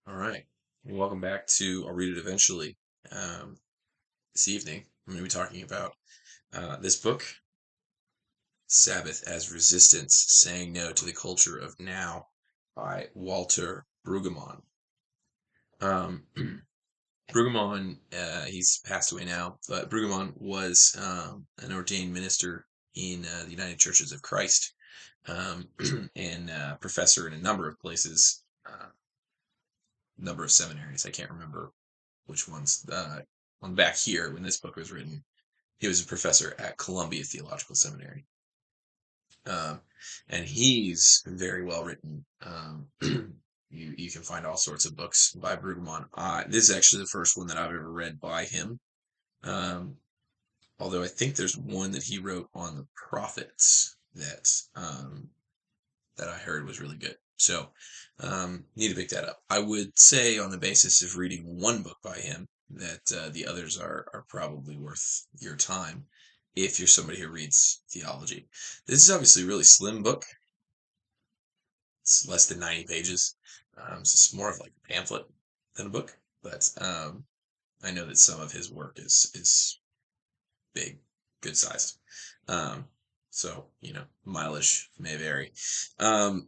All right. Welcome back to I'll Read It Eventually. Um, this evening, I'm going to be talking about this book, Sabbath as Resistance Saying No to the Culture of Now by Walter Brueggemann. Um, Brueggemann, he's passed away now, but Brueggemann was an ordained minister in the United Churches of Christ um, and professor in a number of places, number of seminaries. I can't remember which ones. On back here, when this book was written, he was a professor at Columbia Theological Seminary, um, and he's very well written. You can find all sorts of books by Brueggemann. This is actually the first one that I've ever read by him. Um, Although I think there's one that he wrote on the prophets that I heard was really good. So need to pick that up. I would say on the basis of reading one book by him that the others are probably worth your time if you're somebody who reads theology. This is obviously a really slim book. It's less than 90 pages. So it's more of like a pamphlet than a book. But I know that some of his work is big, good size. Um, so, mileage may vary. Um,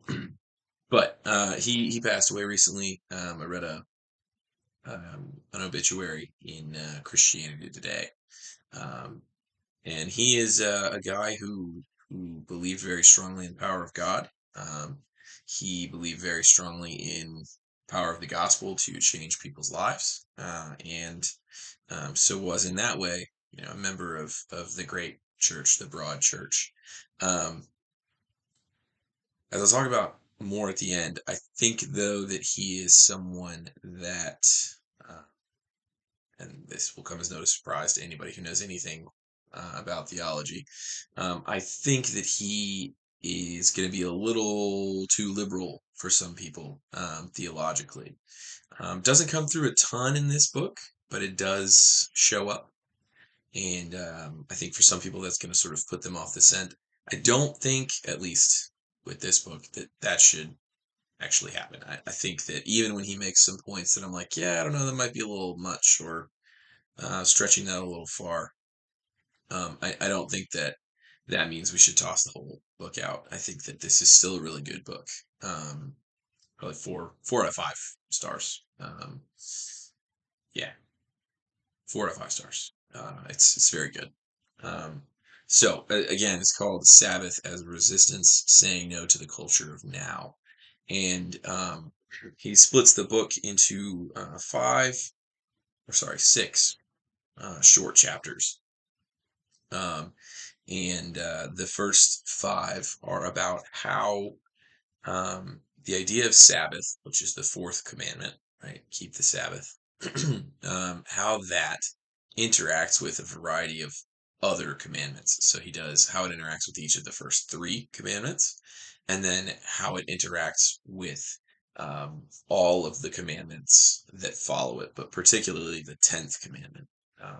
But he passed away recently. I read an obituary in Christianity Today, um, and he is a guy who believed very strongly in the power of God. He believed very strongly in the power of the gospel to change people's lives, and so was in that way, a member of the great church, the broad church. Um, as I'll talk about more at the end, I think though that he is someone that, uh, and this will come as no surprise to anybody who knows anything about theology. I think that he is going to be a little too liberal for some people theologically. Doesn't come through a ton in this book, but it does show up. And I think for some people that's going to sort of put them off the scent. I don't think, at least with this book, that should actually happen. I think that even when he makes some points that I'm like, yeah, I don't know, that might be a little much or stretching that a little far. I don't think that means we should toss the whole book out. I think that this is still a really good book. Probably four out of 5 stars. Yeah, 4 out of 5 stars. It's very good. Um, so again, it's called Sabbath as Resistance, Saying No to the Culture of Now, and he splits the book into 6 short chapters. Um, and the first 5 are about how the idea of Sabbath, which is the 4th commandment, right? Keep the Sabbath, how that interacts with a variety of other commandments. So he does how it interacts with each of the first 3 commandments, and then how it interacts with all of the commandments that follow it, but particularly the 10th commandment,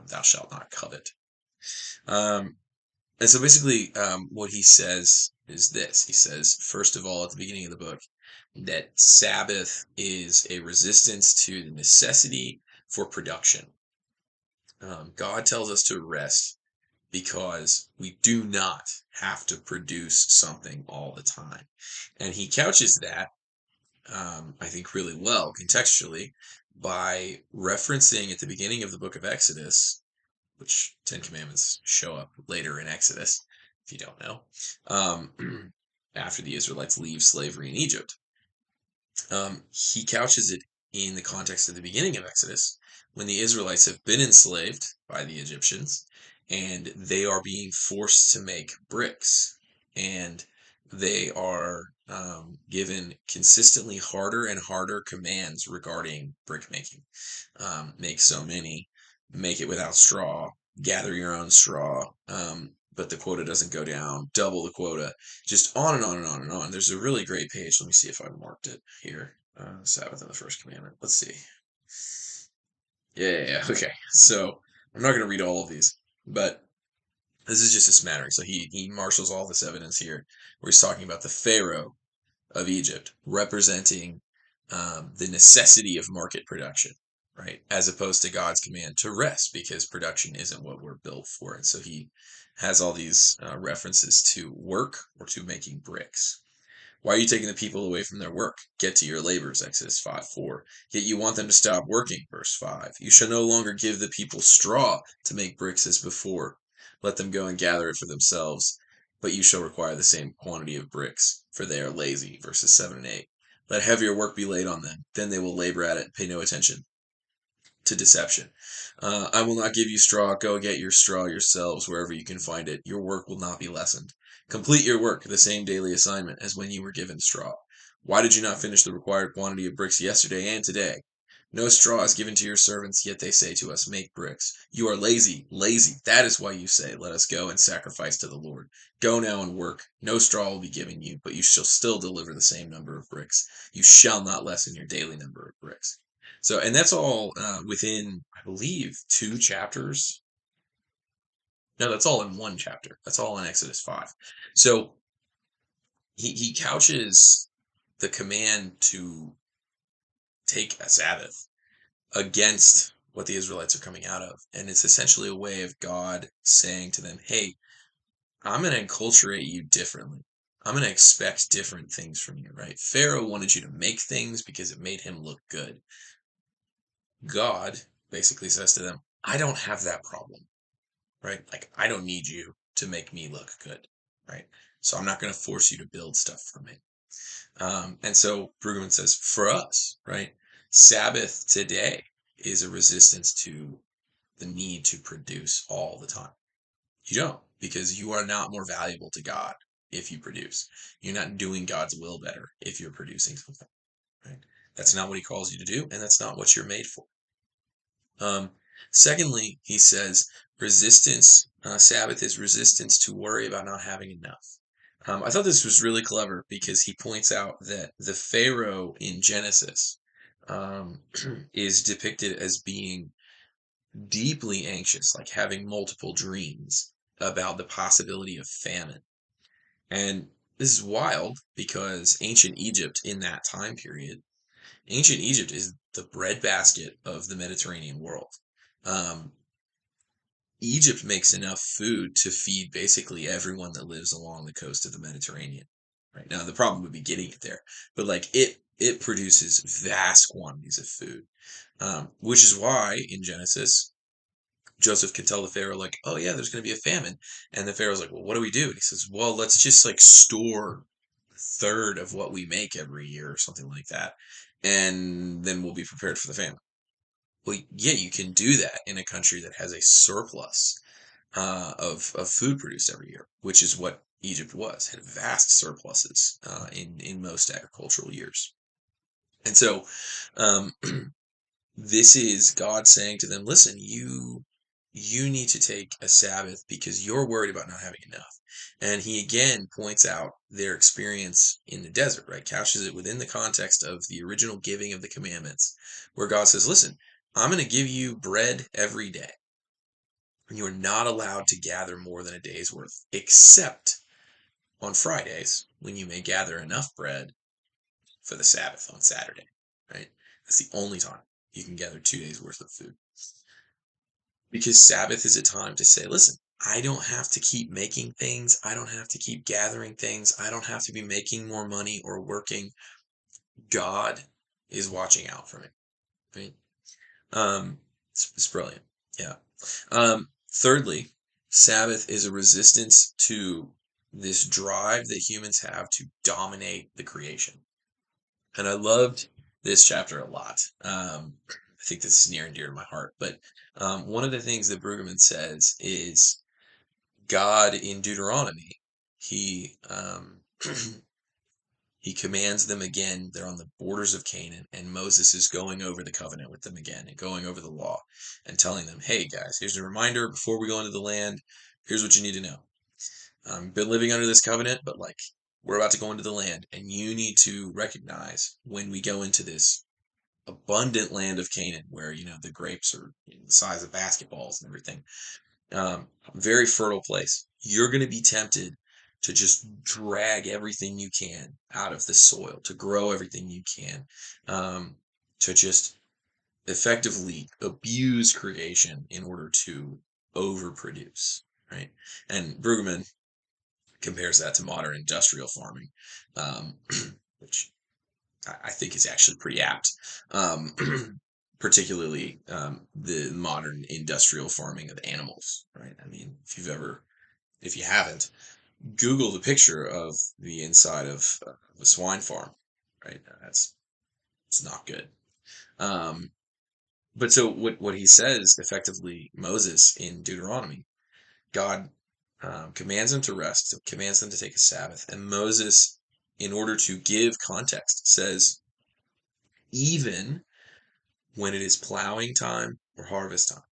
thou shalt not covet. Um, and so basically, what he says is this. He says, first of all, at the beginning of the book, that Sabbath is a resistance to the necessity for production. God tells us to rest because we do not have to produce something all the time. And he couches that, I think, really well contextually by referencing at the beginning of the book of Exodus, which 10 Commandments show up later in Exodus, if you don't know, after the Israelites leave slavery in Egypt. He couches it in the context of the beginning of Exodus, when the Israelites have been enslaved by the Egyptians and they are being forced to make bricks. And they are given consistently harder and harder commands regarding brick making. Make so many, make it without straw, gather your own straw, but the quota doesn't go down, double the quota, just on and on and on and on. There's a really great page. Let me see if I marked it here. Sabbath and the first commandment. Let's see. Yeah. Okay. So I'm not going to read all of these, but this is just a smattering. So he marshals all this evidence here, where he's talking about the Pharaoh of Egypt representing the necessity of market production, right? As opposed to God's command to rest, because production isn't what we're built for. And so he has all these references to work or to making bricks. Why are you taking the people away from their work? Get to your labors, Exodus 5:4. Yet you want them to stop working, verse 5. You shall no longer give the people straw to make bricks as before. Let them go and gather it for themselves, but you shall require the same quantity of bricks, for they are lazy, verses 7 and 8. Let heavier work be laid on them, then they will labor at it and pay no attention to deception. I will not give you straw. Go get your straw yourselves wherever you can find it. Your work will not be lessened. Complete your work, the same daily assignment as when you were given straw. Why did you not finish the required quantity of bricks yesterday and today? No straw is given to your servants, yet they say to us, make bricks. You are lazy, lazy. That is why you say, let us go and sacrifice to the Lord. Go now and work. No straw will be given you, but you shall still deliver the same number of bricks. You shall not lessen your daily number of bricks. So, and that's all within, I believe, 2 chapters. No, that's all in 1 chapter. That's all in Exodus 5. So he couches the command to take a Sabbath against what the Israelites are coming out of. And it's essentially a way of God saying to them, hey, I'm going to enculturate you differently. I'm going to expect different things from you, right? Pharaoh wanted you to make things because it made him look good. God basically says to them, I don't have that problem, right? Like, I don't need you to make me look good, right? So I'm not going to force you to build stuff for me. And so Brueggemann says, for us, right, Sabbath today is a resistance to the need to produce all the time. You don't, because you are not more valuable to God if you produce. You're not doing God's will better if you're producing something, right? That's not what he calls you to do, and that's not what you're made for. Secondly, he says resistance, Sabbath is resistance to worry about not having enough. I thought this was really clever because he points out that the Pharaoh in Genesis is depicted as being deeply anxious, like having multiple dreams about the possibility of famine. And this is wild because ancient Egypt in that time period, ancient Egypt is the breadbasket of the Mediterranean world. Um, Egypt makes enough food to feed basically everyone that lives along the coast of the Mediterranean. Right now, the problem would be getting it there, but like it produces vast quantities of food, which is why in Genesis Joseph can tell the Pharaoh like, "Oh yeah, there's going to be a famine," and the Pharaoh's like, "Well, what do we do?" And he says, "Well, let's just like store a third of what we make every year or something like that, and then we'll be prepared for the famine." Well, yeah, you can do that in a country that has a surplus of food produced every year, which is what Egypt was, had vast surpluses in most agricultural years. And so um, this is God saying to them, listen, you need to take a Sabbath because you're worried about not having enough. And he again points out their experience in the desert, right? Couches it within the context of the original giving of the commandments, where God says, listen, I'm going to give you bread every day. And you are not allowed to gather more than a day's worth, except on Fridays, when you may gather enough bread for the Sabbath on Saturday, right? That's the only time you can gather 2 days worth of food. Because Sabbath is a time to say, listen, I don't have to keep making things. I don't have to keep gathering things. I don't have to be making more money or working. God is watching out for me, right? It's brilliant. Yeah. Thirdly, Sabbath is a resistance to this drive that humans have to dominate the creation. And I loved this chapter a lot. I think this is near and dear to my heart. But one of the things that Brueggemann says is God in Deuteronomy, he he commands them again. They're on the borders of Canaan, and Moses is going over the covenant with them again and going over the law and telling them, hey, guys, here's a reminder before we go into the land. Here's what you need to know. Been living under this covenant, but like we're about to go into the land, and you need to recognize when we go into this abundant land of Canaan, where the grapes are the size of basketballs and everything, very fertile place. You're going to be tempted to just drag everything you can out of the soil, to grow everything you can, to just effectively abuse creation in order to overproduce, right? And Brueggemann compares that to modern industrial farming, um, which I think is actually pretty apt, um, particularly the modern industrial farming of animals, right? I mean, if you haven't, Google the picture of the inside of a swine farm, right? It's not good. Um, but so what he says effectively, Moses in Deuteronomy, God commands them to rest, commands them to take a Sabbath, and Moses, in order to give context, says even when it is plowing time or harvest time,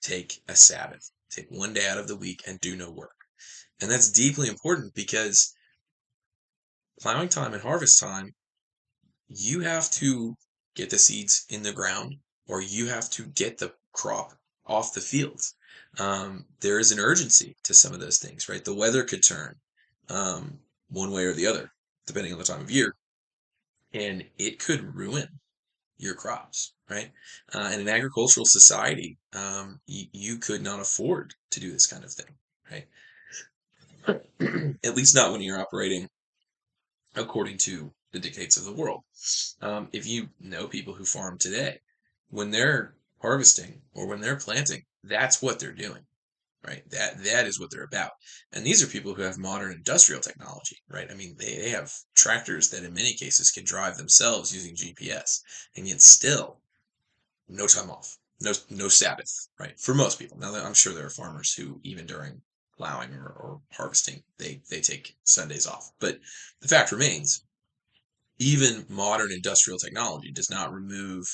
take a Sabbath, take one day out of the week and do no work. And that's deeply important because plowing time and harvest time, you have to get the seeds in the ground or you have to get the crop off the fields. There is an urgency to some of those things, right? The weather could turn one way or the other, depending on the time of year, and it could ruin your crops, right? In an agricultural society, you could not afford to do this kind of thing, right? At least not when you're operating according to the dictates of the world. If you know people who farm today, when they're harvesting or when they're planting, that's what they're doing, right? That is what they're about. And these are people who have modern industrial technology, right? I mean, they have tractors that in many cases can drive themselves using GPS, and yet still no time off, no Sabbath, right? For most people. Now, I'm sure there are farmers who, even during plowing or harvesting, they take Sundays off. But the fact remains, even modern industrial technology does not remove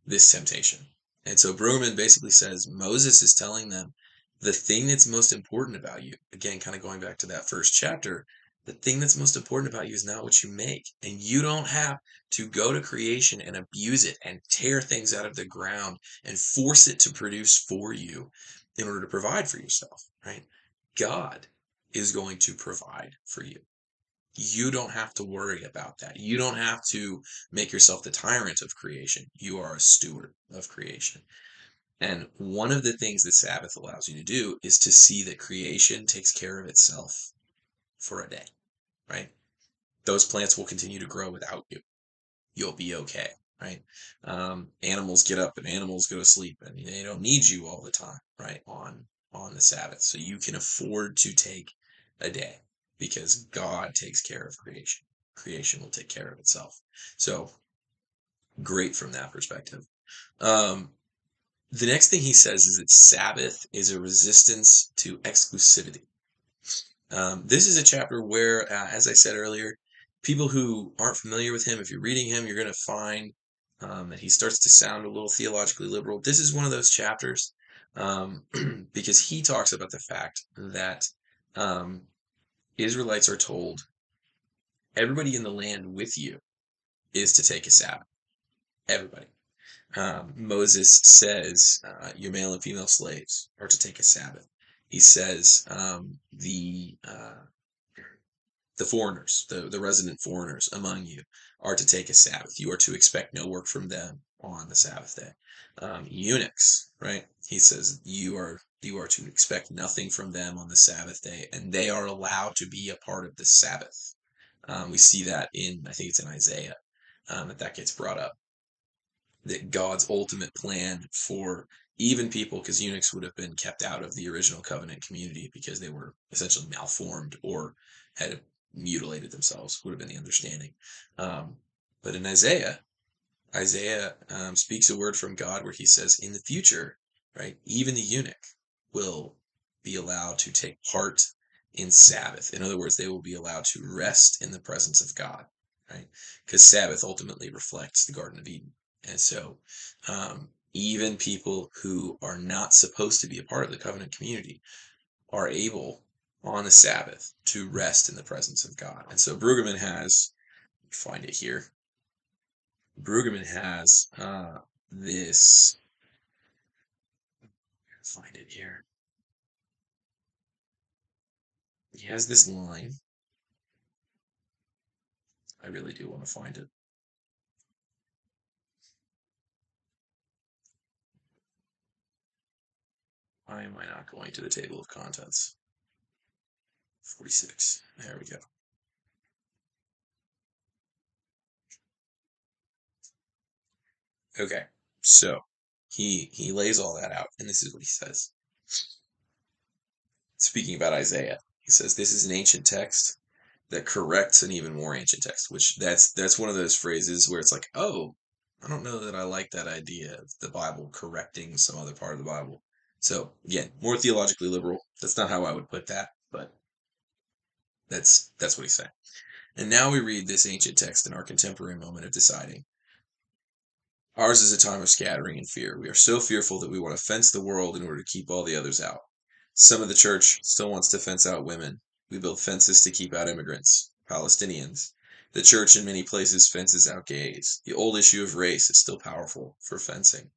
this temptation. And so Brueggemann basically says Moses is telling them the thing that's most important about you, again, kind of going back to that first chapter, the thing that's most important about you is not what you make. And you don't have to go to creation and abuse it and tear things out of the ground and force it to produce for you in order to provide for yourself, right? God is going to provide for you. You don't have to worry about that. You don't have to make yourself the tyrant of creation. You are a steward of creation. And one of the things that Sabbath allows you to do is to see that creation takes care of itself for a day, right? Those plants will continue to grow without you. You'll be okay, right? Animals get up and animals go to sleep, and they don't need you all the time, right? On the Sabbath, so you can afford to take a day because God takes care of creation. Creation will take care of itself. So great from that perspective. Um, the next thing he says is that Sabbath is a resistance to exclusivity. This is a chapter where, as I said earlier, people who aren't familiar with him, if you're reading him, you're going to find that he starts to sound a little theologically liberal. This is one of those chapters because he talks about the fact that um, Israelites are told everybody in the land with you is to take a Sabbath. Everybody. Moses says your male and female slaves are to take a Sabbath. He says the foreigners, the resident foreigners among you, are to take a Sabbath. You are to expect no work from them on the Sabbath day. Eunuchs, right? He says you are to expect nothing from them on the Sabbath day, and they are allowed to be a part of the Sabbath. We see that I think it's in Isaiah, that gets brought up. That God's ultimate plan for even people, because eunuchs would have been kept out of the original covenant community because they were essentially malformed or had mutilated themselves, would have been the understanding. But in Isaiah speaks a word from God where he says, in the future, right, even the eunuch will be allowed to take part in Sabbath. In other words, they will be allowed to rest in the presence of God, right? Because Sabbath ultimately reflects the Garden of Eden. And so, even people who are not supposed to be a part of the covenant community are able on the Sabbath to rest in the presence of God. And so Brueggemann has, find it here, Brueggemann has this, find it here. he has this line. I really do want to find it. Why am I not going to the table of contents? 46. There we go. Okay. So he lays all that out, and this is what he says. Speaking about Isaiah, he says this is an ancient text that corrects an even more ancient text, which that's one of those phrases where it's like, oh, I don't know that I like that idea of the Bible correcting some other part of the Bible. So again, more theologically liberal. That's not how I would put that, but that's what he's saying. And now we read this ancient text in our contemporary moment of deciding. Ours is a time of scattering and fear. We are so fearful that we want to fence the world in order to keep all the others out. Some of the church still wants to fence out women. We build fences to keep out immigrants, Palestinians. The church in many places fences out gays. The old issue of race is still powerful for fencing.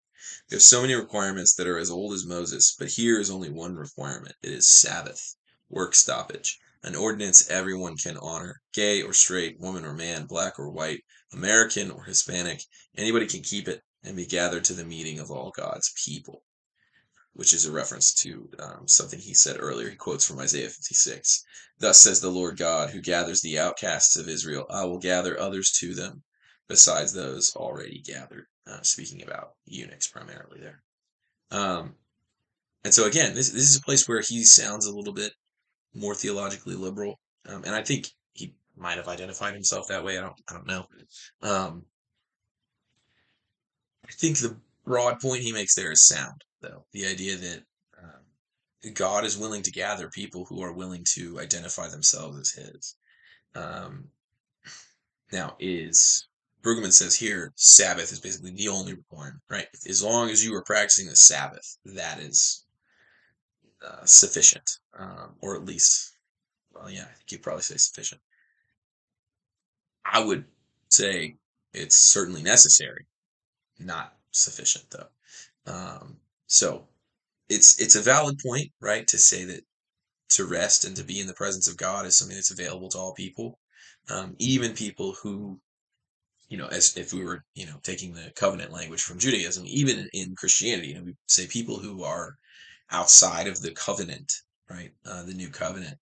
We have so many requirements that are as old as Moses, but here is only one requirement. It is Sabbath, work stoppage, an ordinance everyone can honor, gay or straight, woman or man, black or white, American or Hispanic. Anybody can keep it and be gathered to the meeting of all God's people, which is a reference to something he said earlier. He quotes from Isaiah 56. Thus says the Lord God, who gathers the outcasts of Israel, I will gather others to them besides those already gathered. Speaking about eunuchs primarily there. Um, and so again, this is a place where he sounds a little bit more theologically liberal, and I think he might have identified himself that way. I don't know. Um, I think the broad point he makes there is sound, though. The idea that God is willing to gather people who are willing to identify themselves as His. Um, now, is Brueggemann says here, Sabbath is basically the only requirement, right? As long as you are practicing the Sabbath, that is sufficient, or at least, well, yeah, I think you'd probably say sufficient. I would say it's certainly necessary, not sufficient, though. So it's a valid point, right, to say that to rest and to be in the presence of God is something that's available to all people, even people who, as if we were, taking the covenant language from Judaism, even in Christianity, we say people who are outside of the covenant, right, the new covenant,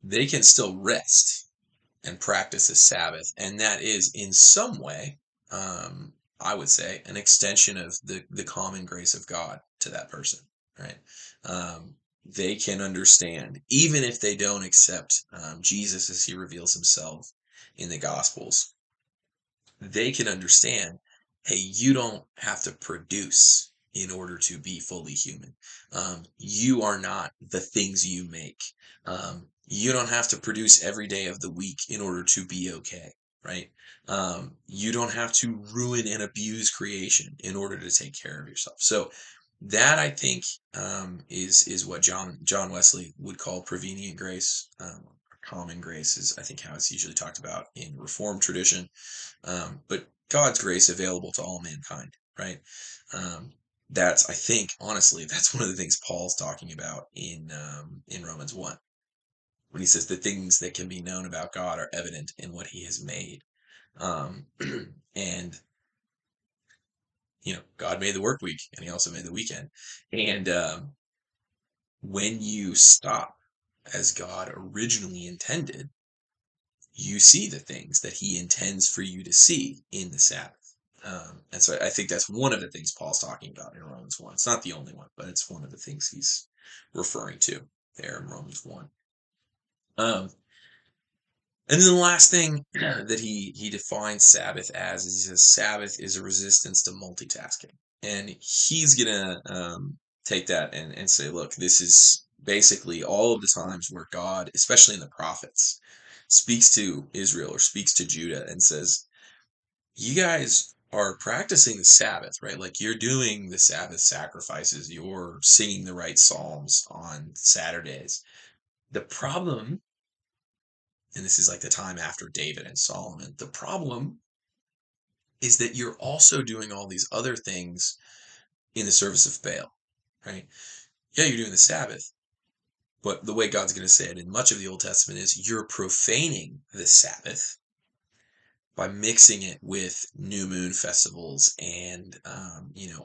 they can still rest and practice the Sabbath, and that is in some way, I would say, an extension of the common grace of God to that person, right? They can understand, even if they don't accept Jesus as he reveals himself in the Gospels, they can understand, hey, you don't have to produce in order to be fully human. You are not the things you make. You don't have to produce every day of the week in order to be okay, right? You don't have to ruin and abuse creation in order to take care of yourself. So that, I think, is what John Wesley would call prevenient grace. Common grace is, I think, how it's usually talked about in Reformed tradition, but God's grace available to all mankind, right? That's, I think, honestly, that's one of the things Paul's talking about in Romans 1, when he says the things that can be known about God are evident in what He has made, um, and God made the work week, and He also made the weekend, and when you stop as God originally intended, you see the things that He intends for you to see in the Sabbath. And so I think that's one of the things Paul's talking about in Romans 1. It's not the only one, but it's one of the things he's referring to there in Romans 1. Um, and then the last thing that he defines Sabbath as is he says Sabbath is a resistance to multitasking. And he's going to take that and say, look, this is basically all of the times where God, especially in the prophets, speaks to Israel or speaks to Judah and says, you guys are practicing the Sabbath, right? Like you're doing the Sabbath sacrifices, you're singing the right psalms on Saturdays. The problem, and this is like the time after David and Solomon, the problem is that you're also doing all these other things in the service of Baal, right? Yeah, you're doing the Sabbath, But the way God's going to say it in much of the Old Testament is you're profaning the Sabbath by mixing it with new moon festivals and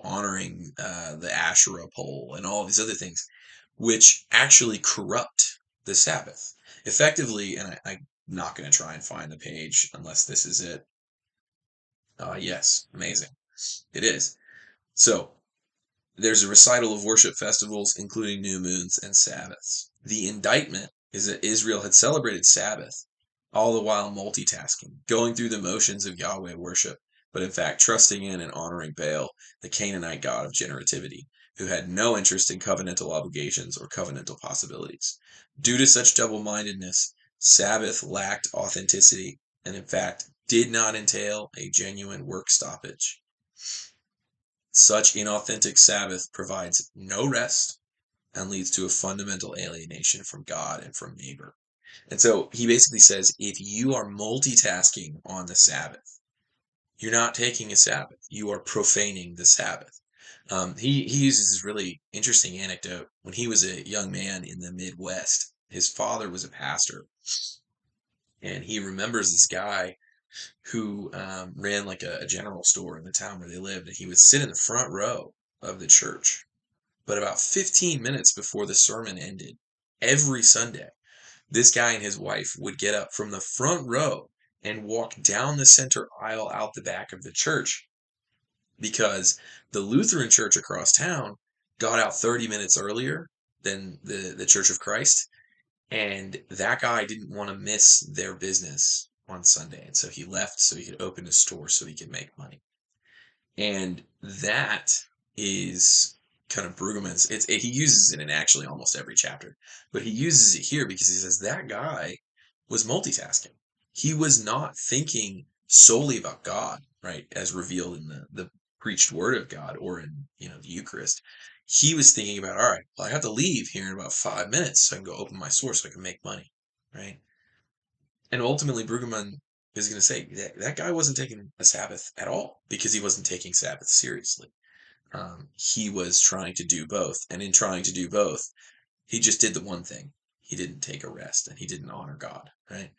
honoring the Asherah pole and all these other things, which actually corrupt the Sabbath effectively. And I'm not going to try and find the page unless this is it. Yes, amazing. It is. So there's a recital of worship festivals, including new moons and Sabbaths. The indictment is that Israel had celebrated Sabbath, all the while multitasking, going through the motions of Yahweh worship, but in fact trusting in and honoring Baal, the Canaanite god of generativity, who had no interest in covenantal obligations or covenantal possibilities. Due to such double-mindedness, Sabbath lacked authenticity and in fact did not entail a genuine work stoppage. Such inauthentic Sabbath provides no rest and leads to a fundamental alienation from God and from neighbor. And so he basically says if you are multitasking on the Sabbath, you're not taking a Sabbath. You are profaning the Sabbath. He uses this really interesting anecdote. When he was a young man in the Midwest, his father was a pastor, and he remembers this guy who ran like a general store in the town where they lived, and he would sit in the front row of the church. But about 15 minutes before the sermon ended, every Sunday, this guy and his wife would get up from the front row and walk down the center aisle out the back of the church because the Lutheran church across town got out 30 minutes earlier than the Church of Christ. And that guy didn't want to miss their business on Sunday. And so he left so he could open a store so he could make money. And that is kind of Brueggemann's. He uses it in actually almost every chapter, but he uses it here because he says that guy was multitasking. He was not thinking solely about God, right, as revealed in the preached word of God or in the Eucharist. He was thinking about, all right, well, I have to leave here in about 5 minutes so I can go open my store so I can make money, right? And ultimately, Brueggemann is going to say that guy wasn't taking a Sabbath at all because he wasn't taking Sabbath seriously. He was trying to do both. And in trying to do both, he just did the one thing. He didn't take a rest and he didn't honor God, right?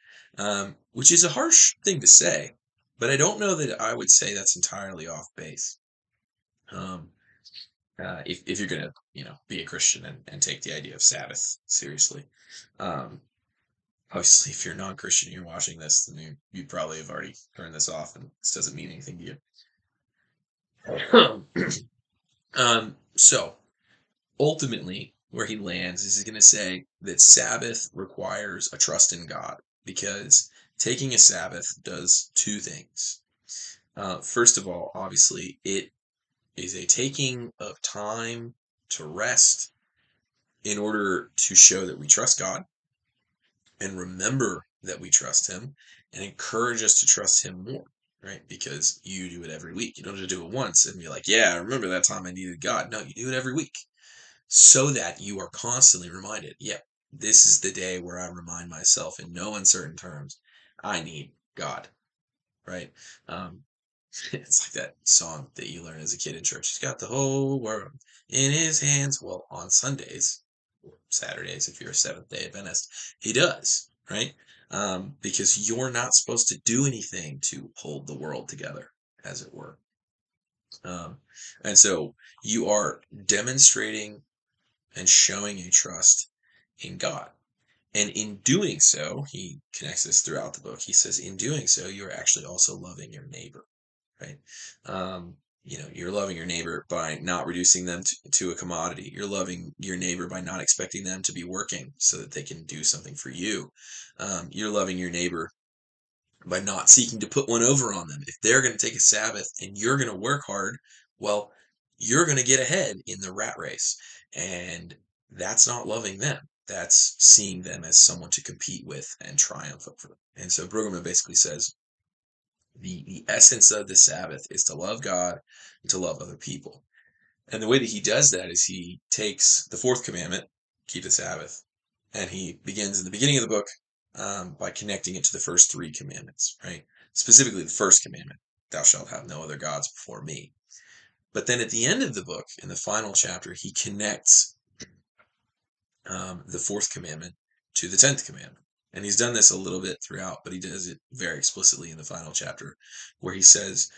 Which is a harsh thing to say, but I don't know that I would say that's entirely off base. If you're going to, be a Christian and take the idea of Sabbath seriously. Obviously, if you're non-Christian, you're watching this, then you probably have already turned this off, and this doesn't mean anything to you. So ultimately, where he lands is he's going to say that Sabbath requires a trust in God because taking a Sabbath does two things. First of all, obviously, it is a taking of time to rest in order to show that we trust God and remember that we trust him and encourage us to trust him more, right? Because you do it every week. You don't just do it once and be like, yeah, I remember that time I needed God. No, you do it every week so that you are constantly reminded, yeah, this is the day where I remind myself in no uncertain terms, I need God, right? It's like that song that you learn as a kid in church. He's got the whole world in his hands. Well, on Sundays, Saturdays, if you're a Seventh-day Adventist, he does, right? Because you're not supposed to do anything to hold the world together, as it were. And so you are demonstrating and showing a trust in God. And in doing so, he connects this throughout the book. He says, in doing so, you're actually also loving your neighbor, right? You're loving your neighbor by not reducing them to a commodity. You're loving your neighbor by not expecting them to be working so that they can do something for you. You're loving your neighbor by not seeking to put one over on them. If they're going to take a Sabbath and you're going to work hard, well, you're going to get ahead in the rat race. And that's not loving them. That's seeing them as someone to compete with and triumph over. And so Brueggemann basically says, the essence of the Sabbath is to love God and to love other people. And the way that he does that is he takes the fourth commandment, keep the Sabbath, and he begins in the beginning of the book by connecting it to the first three commandments, right? Specifically the first commandment, thou shalt have no other gods before me. But then at the end of the book, in the final chapter, he connects the fourth commandment to the 10th commandment. And he's done this a little bit throughout, but he does it very explicitly in the final chapter, where he says,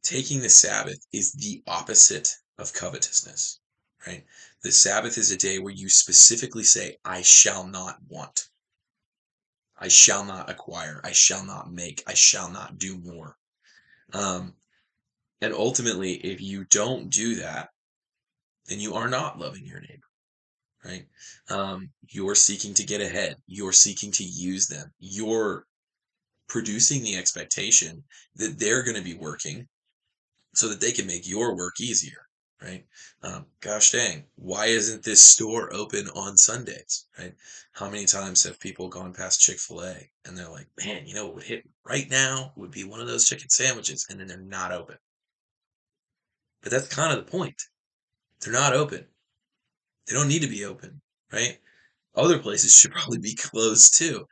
taking the Sabbath is the opposite of covetousness, right? The Sabbath is a day where you specifically say, I shall not want. I shall not acquire. I shall not make. I shall not do more. And ultimately, if you don't do that, then you are not loving your neighbor, right? You're seeking to get ahead. You're seeking to use them. You're producing the expectation that they're going to be working so that they can make your work easier, right? Gosh dang, why isn't this store open on Sundays, right? How many times have people gone past Chick-fil-A and they're like, man, you know what would hit right now would be one of those chicken sandwiches, and then they're not open. But that's kind of the point. They're not open. They don't need to be open, right? Other places should probably be closed too.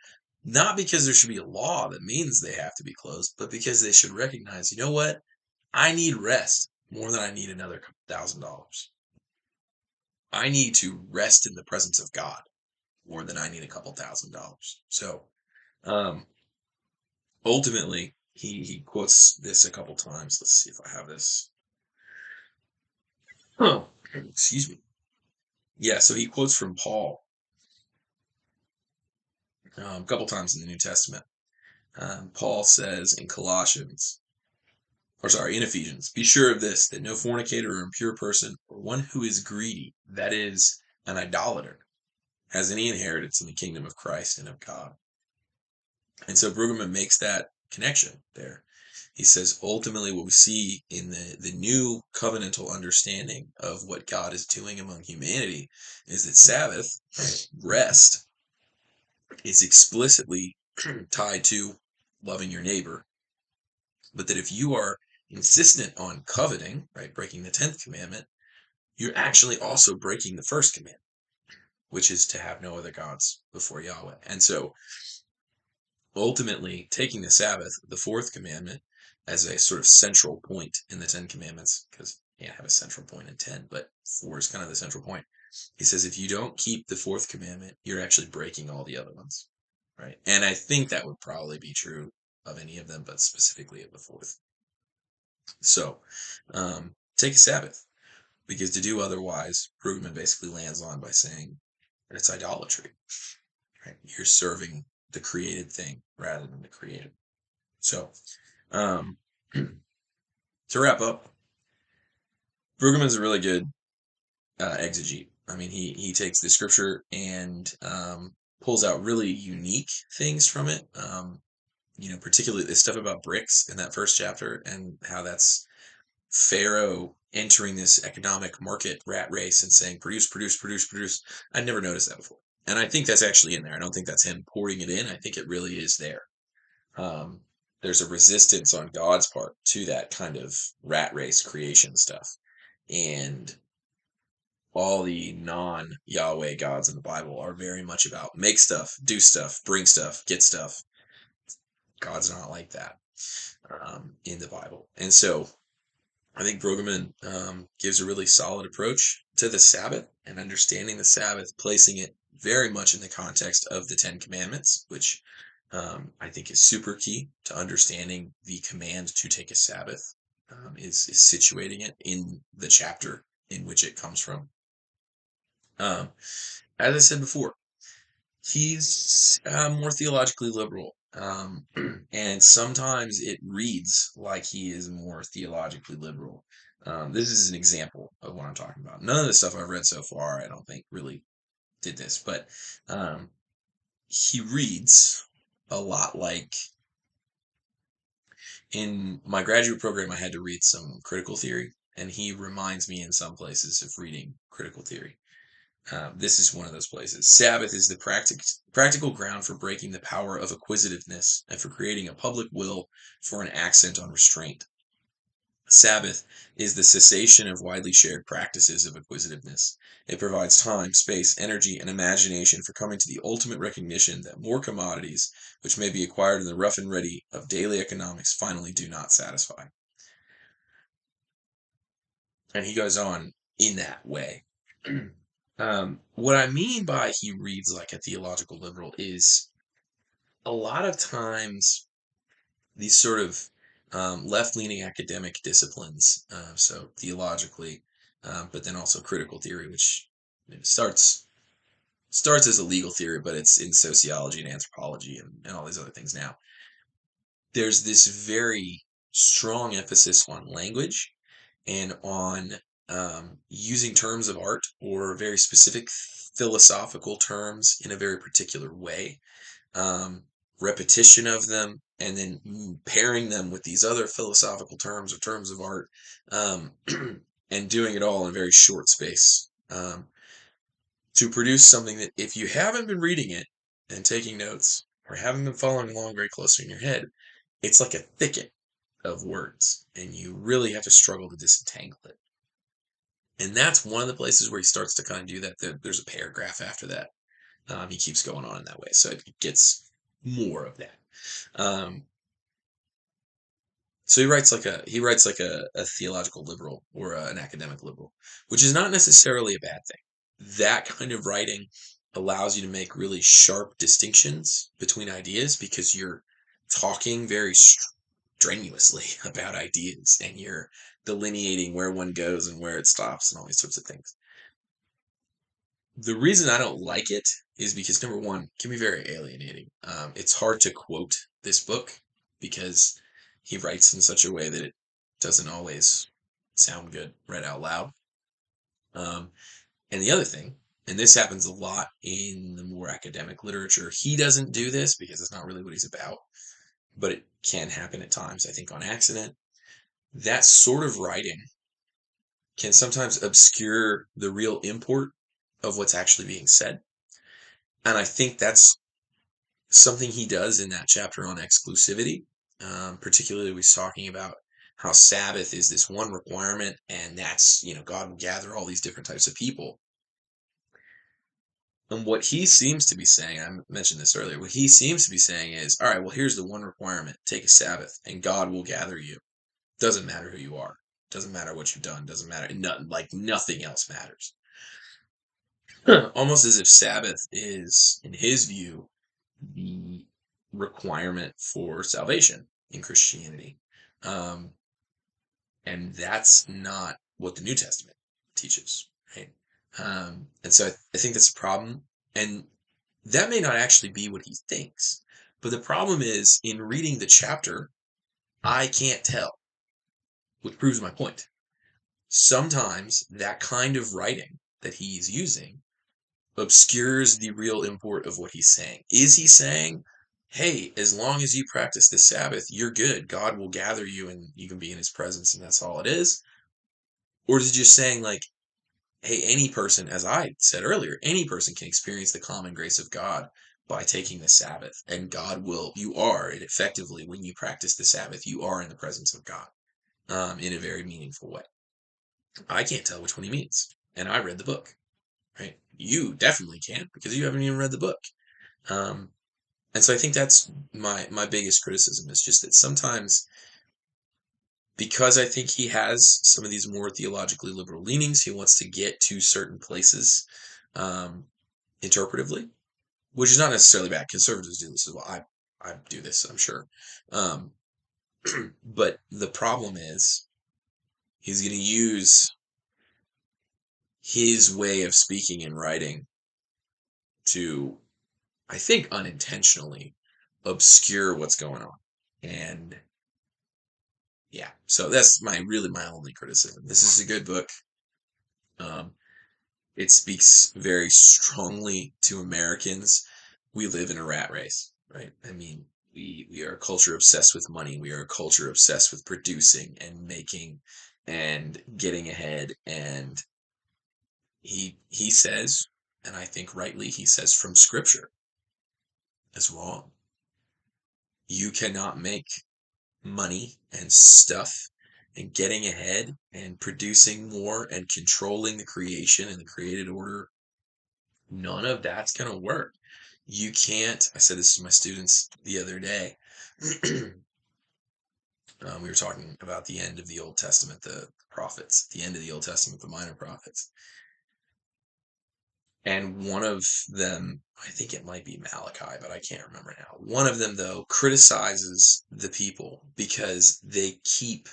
Not because there should be a law that means they have to be closed, but because they should recognize, you know what? I need rest more than I need another $1,000. I need to rest in the presence of God more than I need a couple $1,000. So, um, ultimately, he quotes this a couple times. Let's see if I have this. Oh, excuse me. Yeah, so he quotes from Paul a couple times in the New Testament. Paul says in Colossians, or sorry, in Ephesians, be sure of this, that no fornicator or impure person, or one who is greedy, that is, an idolater, has any inheritance in the kingdom of Christ and of God. And so Brueggemann makes that connection there. He says ultimately what we see in the new covenantal understanding of what God is doing among humanity is that Sabbath, rest, is explicitly tied to loving your neighbor. But that if you are insistent on coveting, right, breaking the 10th commandment, you're actually also breaking the first commandment, which is to have no other gods before Yahweh. And so ultimately taking the Sabbath, the fourth commandment, as a sort of central point in the 10 commandments, because you can't have a central point in 10, but 4 is kind of the central point. He says if you don't keep the fourth commandment, you're actually breaking all the other ones, right? And I think that would probably be true of any of them, but specifically of the fourth. So take a Sabbath, because to do otherwise, Brueggemann basically lands on by saying it's idolatry, right? You're serving the created thing rather than the creator. So, to wrap up, Brueggemann's a really good exegete. I mean, he takes the scripture and pulls out really unique things from it. Particularly the stuff about bricks in that first chapter and how that's Pharaoh entering this economic market rat race and saying, produce, produce, produce, produce. I'd never noticed that before. And I think that's actually in there. I don't think that's him pouring it in. I think it really is there. There's a resistance on God's part to that kind of rat race creation stuff. And all the non-Yahweh gods in the Bible are very much about make stuff, do stuff, bring stuff, get stuff. God's not like that in the Bible. And so I think Brueggemann gives a really solid approach to the Sabbath and understanding the Sabbath, placing it very much in the context of the Ten Commandments, which I think is super key to understanding the command to take a Sabbath, is situating it in the chapter in which it comes from. As I said before, he's more theologically liberal. And sometimes it reads like he is more theologically liberal. This is an example of what I'm talking about. None of the stuff I've read so far, I don't think really did this, but he reads a lot like in my graduate program, I had to read some critical theory, and he reminds me in some places of reading critical theory. This is one of those places. Sabbath is the practical ground for breaking the power of acquisitiveness and for creating a public will for an accent on restraint. Sabbath is the cessation of widely shared practices of acquisitiveness. It provides time, space, energy, and imagination for coming to the ultimate recognition that more commodities, which may be acquired in the rough and ready of daily economics, finally do not satisfy. And he goes on in that way. What I mean by he reads like a theological liberal is a lot of times these sort of left-leaning academic disciplines, so theologically, but then also critical theory, which starts as a legal theory, but it's in sociology and anthropology and all these other things now. There's this very strong emphasis on language and on using terms of art or very specific philosophical terms in a very particular way, um, repetition of them, and then pairing them with these other philosophical terms or terms of art, um, and doing it all in a very short space, to produce something that if you haven't been reading it and taking notes or haven't been following along very closely in your head, it's like a thicket of words, and you really have to struggle to disentangle it. And that's one of the places where he starts to kind of do that. There's a paragraph after that. He keeps going on in that way, so it gets more of that. Um, so he writes like a theological liberal or an academic liberal, which is not necessarily a bad thing. That kind of writing allows you to make really sharp distinctions between ideas because you're talking very strenuously about ideas and you're delineating where one goes and where it stops and all these sorts of things. The reason I don't like it is because number one, it can be very alienating. It's hard to quote this book because he writes in such a way that it doesn't always sound good read out loud. Um, and the other thing, and this happens a lot in the more academic literature, he doesn't do this because it's not really what he's about, but it can happen at times, I think, on accident. That sort of writing can sometimes obscure the real import of what's actually being said. And I think that's something he does in that chapter on exclusivity. Particularly, he's talking about how Sabbath is this one requirement, and that's, God will gather all these different types of people. And what he seems to be saying, I mentioned this earlier, what he seems to be saying is, all right, well, here's the one requirement: take a Sabbath, and God will gather you. Doesn't matter who you are, doesn't matter what you've done, doesn't matter, like nothing else matters. Almost as if Sabbath is, in his view, the requirement for salvation in Christianity. Um, and that's not what the New Testament teaches, right? And so I think that's a problem. And that may not actually be what he thinks. But the problem is, in reading the chapter, I can't tell, which proves my point. Sometimes that kind of writing that he's using obscures the real import of what he's saying. Is he saying, hey, as long as you practice the Sabbath, you're good. God will gather you and you can be in his presence and that's all it is? Or is he just saying, like, hey, any person, as I said earlier, any person can experience the common grace of God by taking the Sabbath, and you are, and effectively, when you practice the Sabbath, you are in the presence of God, in a very meaningful way. I can't tell which one he means, and I read the book, right? You definitely can't because you haven't even read the book. Um, and so I think that's my biggest criticism is just that sometimes, because I think he has some of these more theologically liberal leanings, he wants to get to certain places, um, interpretively, which is not necessarily bad. Conservatives do this as well. I do this, I'm sure. Um, but the problem is he's going to use his way of speaking and writing to, I think, unintentionally obscure what's going on. And yeah, so that's my only criticism. This is a good book. Um, it speaks very strongly to Americans. We live in a rat race, right? I mean, we are a culture obsessed with money. We are a culture obsessed with producing and making and getting ahead. And he says, and I think rightly, he says from Scripture, is wrong. You cannot make money and stuff and getting ahead and producing more and controlling the creation and the created order. None of that's going to work. You can't. I said this to my students the other day. We were talking about the end of the Old Testament, the prophets, the end of the Old Testament, the minor prophets. And one of them, I think it might be Malachi, but I can't remember now. One of them, though, criticizes the people because they keep.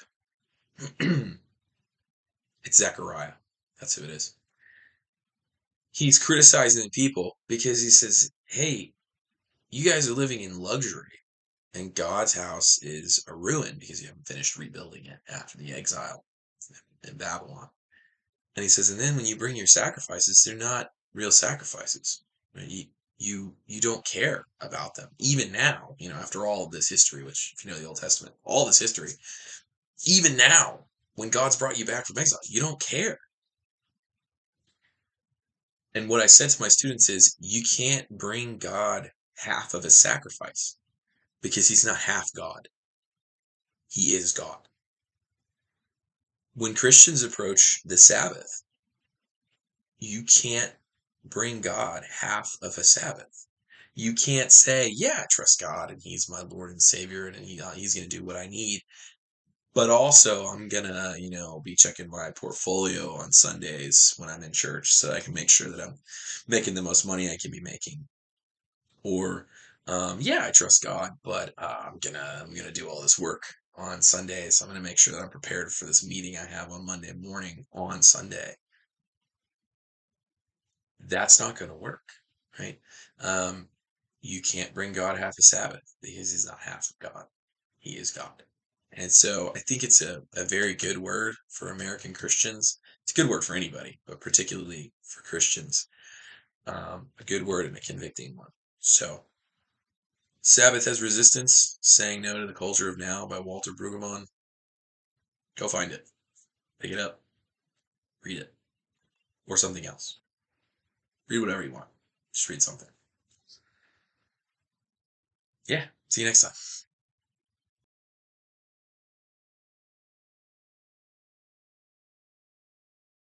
It's Zechariah. That's who it is. He's criticizing the people because he says, hey, you guys are living in luxury, and God's house is a ruin because you haven't finished rebuilding it after the exile in Babylon. And he says, and then when you bring your sacrifices, they're not real sacrifices. Right? You don't care about them. Even now, after all of this history, which if you know the Old Testament, all this history, even now, when God's brought you back from exile, you don't care. And what I said to my students is, you can't bring God half of a sacrifice because he's not half God. He is God. When Christians approach the Sabbath, you can't bring God half of a Sabbath. You can't say, yeah, I trust God and he's my Lord and Savior and he's going to do what I need. But also I'm going to, be checking my portfolio on Sundays when I'm in church so I can make sure that I'm making the most money I can be making. Or, yeah, I trust God, but I'm gonna do all this work on Sundays. I'm gonna make sure that I'm prepared for this meeting I have on Monday morning on Sunday. That's not gonna work, right? Um, you can't bring God half a Sabbath because he's not half of God. He is God. And so I think it's a very good word for American Christians. It's a good word for anybody, but particularly for Christians. A good word and a convicting one. So Sabbath as Resistance, Saying No to the Culture of Now by Walter Brueggemann. Go find it. Pick it up. Read it. Or something else. Read whatever you want. Just read something. Yeah. See you next time.